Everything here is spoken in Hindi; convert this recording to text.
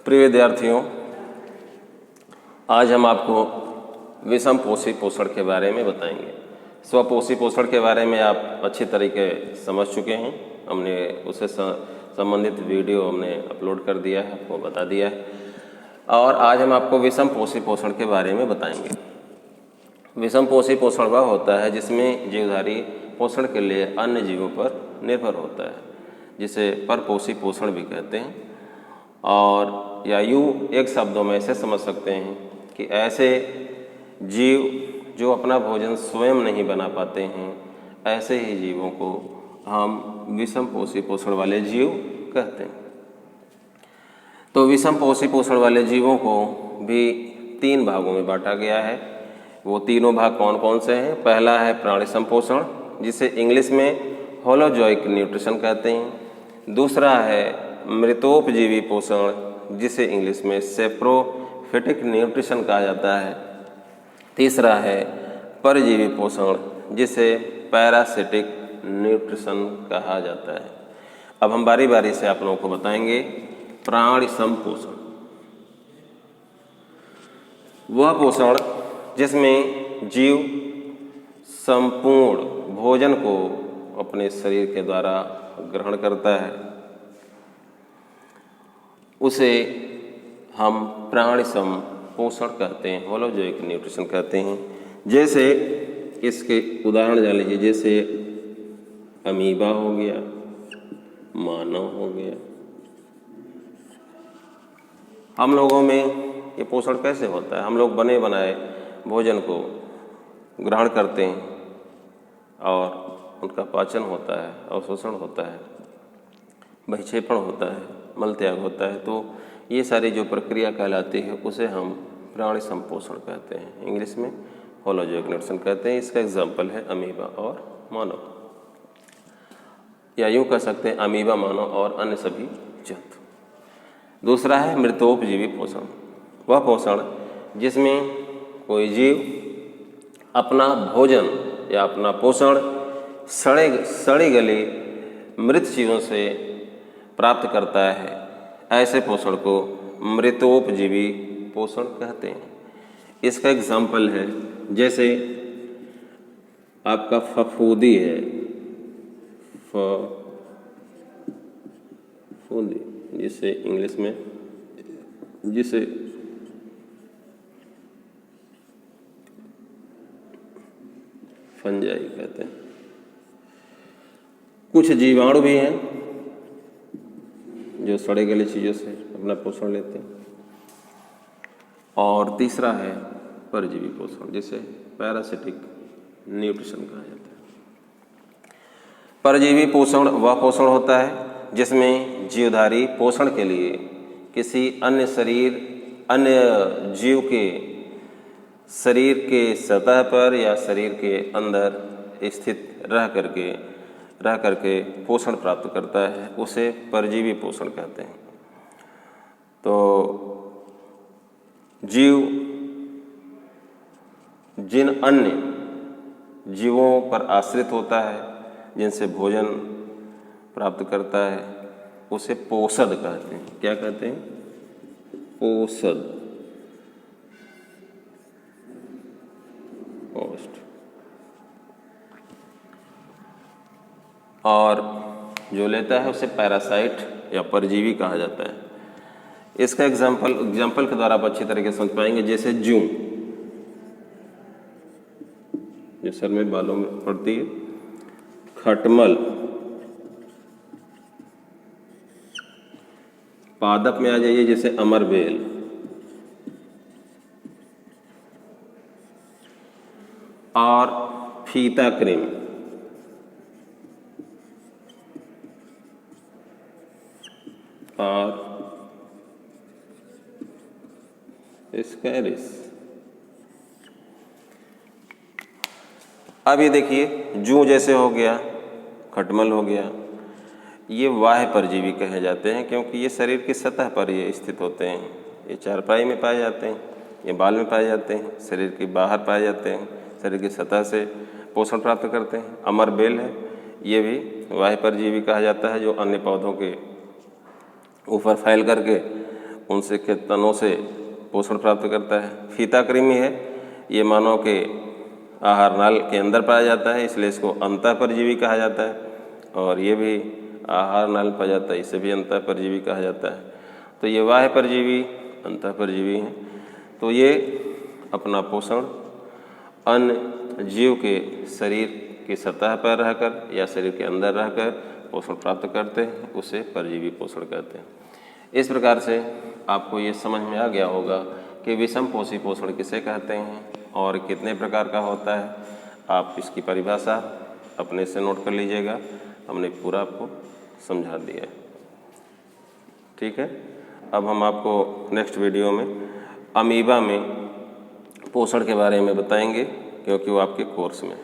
प्रिय विद्यार्थियों, आज हम आपको विषम पोषी पोषण के बारे में बताएंगे। स्वपोषी पोषण के बारे में आप अच्छी तरीके समझ चुके हैं। हमने उससे संबंधित वीडियो हमने अपलोड कर दिया है, आपको बता दिया है। और आज हम आपको विषम पोषी पोषण के बारे में बताएंगे। विषम पोषी पोषण वह होता है जिसमें जीवधारी पोषण के लिए अन्य जीवों पर निर्भर होता है, जिसे परपोषी पोषण भी कहते हैं। और या यूँ एक शब्दों में ऐसे समझ सकते हैं कि ऐसे जीव जो अपना भोजन स्वयं नहीं बना पाते हैं, ऐसे ही जीवों को हम विषम पोषी पोषण वाले जीव कहते हैं। तो विषम पोषी पोषण वाले जीवों को भी 3 भागों में बांटा गया है। वो तीनों भाग कौन कौन से हैं? पहला है प्राणी संपोषण, जिसे इंग्लिश में होलोजोइक न्यूट्रिशन कहते हैं। दूसरा है मृतोपजीवी पोषण, जिसे इंग्लिश में सेप्रोफिटिक न्यूट्रिशन कहा जाता है। तीसरा है परजीवी पोषण, जिसे पैरासिटिक न्यूट्रिशन कहा जाता है। अब हम बारी बारी से आप लोगों को बताएंगे। प्राणी संपोषण वह पोषण जिसमें जीव संपूर्ण भोजन को अपने शरीर के द्वारा ग्रहण करता है, उसे हम प्राणी संपोषण कहते हैं, होलोजोइक न्यूट्रिशन कहते हैं। जैसे इसके उदाहरण जान लीजिए, जैसे अमीबा हो गया, मानव हो गया। हम लोगों में ये पोषण कैसे होता है? हम लोग बने बनाए भोजन को ग्रहण करते हैं और उनका पाचन होता है, अवशोषण होता है, बहिक्षेपण होता है, मल त्याग होता है। तो ये सारी जो प्रक्रिया कहलाती है उसे हम प्राणी संपोषण कहते हैं, इंग्लिश में होलोजोइक न्यूट्रिशन कहते हैं। इसका एग्जाम्पल है अमीबा और मानव, या यूँ कह सकते हैं अमीबा, मानव और अन्य सभी जंतु। दूसरा है मृतोपजीवी पोषण, वह पोषण जिसमें कोई जीव अपना भोजन या अपना पोषण सड़ी गली मृत जीवों से प्राप्त करता है, ऐसे पोषण को मृतोपजीवी पोषण कहते हैं। इसका एग्जाम्पल है, जैसे आपका फफूंदी है, फफूंदी, जिसे इंग्लिश में जिसे फंजाई कहते हैं। कुछ जीवाणु भी हैं जो सड़े गले चीज़ों से अपना पोषण लेते हैं। और तीसरा है परजीवी पोषण, जिसे पैरासिटिक न्यूट्रिशन कहा जाता है। परजीवी पोषण वह पोषण होता है जिसमें जीवधारी पोषण के लिए किसी अन्य जीव के शरीर के सतह पर या शरीर के अंदर स्थित रह करके पोषण प्राप्त करता है, उसे परजीवी पोषण कहते हैं। तो जीव जिन अन्य जीवों पर आश्रित होता है, जिनसे भोजन प्राप्त करता है, उसे पोषद कहते हैं। क्या कहते हैं? पोषद, पोस्ट। और जो लेता है उसे पैरासाइट या परजीवी कहा जाता है। इसका एग्जाम्पल के द्वारा आप अच्छी तरीके से समझ पाएंगे। जैसे जूं, जो सर में बालों में पड़ती है, खटमल, पादप में आ जाइए जैसे अमरबेल, और फीता क्रीम, और स्कैरिस। अब ये देखिए, जूं जैसे हो गया, खटमल हो गया, ये बाह्य परजीवी कहे जाते हैं, क्योंकि ये शरीर की सतह पर ये स्थित होते हैं। ये चारपाई में पाए जाते हैं, ये बाल में पाए जाते हैं, शरीर के बाहर पाए जाते हैं, शरीर की सतह से पोषण प्राप्त करते हैं। अमरबेल है, ये भी बाह्य परजीवी कहा जाता है, जो अन्य पौधों के ऊपर फैल करके उनसे के तनों से पोषण प्राप्त करता है। फीता कृमि है, ये मानव के आहार नाल के अंदर पाया जाता है, इसलिए इसको अंतःपरजीवी कहा जाता है। और ये भी आहार नाल पाया जाता है, इसे भी अंतःपरजीवी कहा जाता है। तो ये बाह्य परजीवी, अंतःपरजीवी हैं। तो ये अपना पोषण अन्य जीव के शरीर की सतह पर रहकर या शरीर के अंदर रहकर पोषण प्राप्त करते हैं, उसे परजीवी पोषण कहते हैं। इस प्रकार से आपको ये समझ में आ गया होगा कि विषमपोषी पोषण किसे कहते हैं और कितने प्रकार का होता है। आप इसकी परिभाषा अपने से नोट कर लीजिएगा, हमने पूरा आपको समझा दिया है। ठीक है, अब हम आपको नेक्स्ट वीडियो में अमीबा में पोषण के बारे में बताएंगे, क्योंकि वो आपके कोर्स में है।